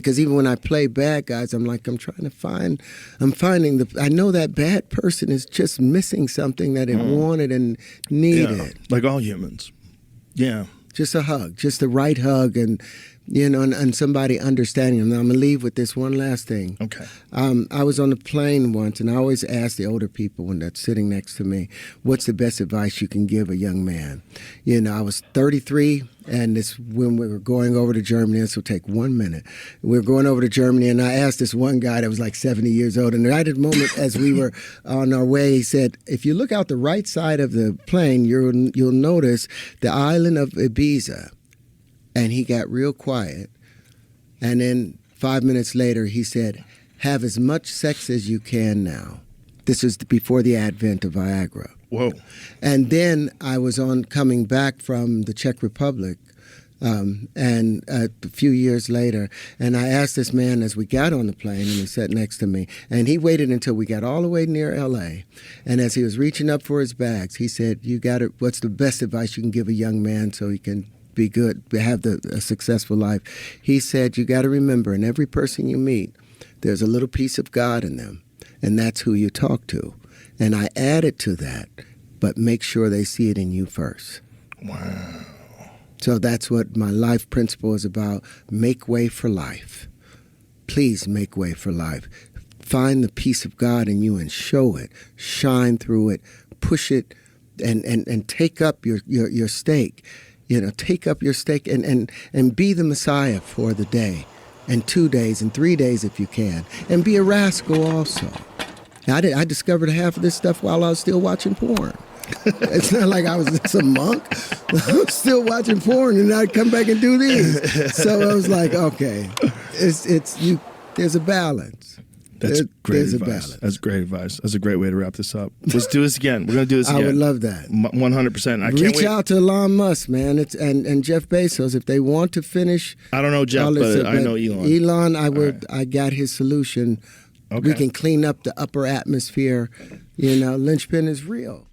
Because even when I play bad guys, I'm finding I know that bad person is just missing something that it wanted and needed. Yeah, like all humans. Yeah. Just a hug, just the right hug, and and somebody understanding them. Now, I'm gonna leave with this one last thing. Okay. I was on a plane once, and I always ask the older people when they're sitting next to me, "What's the best advice you can give a young man?" I was 33, and this when we were going over to Germany. This will take 1 minute. We were going over to Germany, and I asked this one guy that was like 70 years old, and right at the moment as we were on our way, he said, "If you look out the right side of the plane, you'll notice the island of Ibiza." And he got real quiet. And then 5 minutes later, he said, "Have as much sex as you can now." This was before the advent of Viagra. Whoa. And then I was coming back from the Czech Republic, and a few years later, and I asked this man as we got on the plane, and he sat next to me, and he waited until we got all the way near L.A., and as he was reaching up for his bags, he said, "What's the best advice you can give a young man so he can be good, have a successful life?" He said, "You got to remember, in every person you meet, there's a little piece of God in them, and that's who you talk to." And I added to that, but make sure they see it in you first. Wow. So that's what my life principle is about. Make way for life. Please make way for life. Find the peace of God in you and show it. Shine through it. Push it, and take up your stake. Take up your stake and be the Messiah for the day, and 2 days and 3 days if you can, and be a rascal also. I discovered half of this stuff while I was still watching porn. It's not like I was just a monk. I was still watching porn, and I'd come back and do these. So I was like, okay, there's a balance. That's great there's advice. A balance. That's great advice. That's a great way to wrap this up. Let's do this again. We're going to do this again. I would love that. 100%. I can't Reach wait. out to Elon Musk, man, and Jeff Bezos if they want to finish. I don't know Jeff, but I know Elon. Elon, Right. I got his solution. Okay. We can clean up the upper atmosphere. Linchpin is real.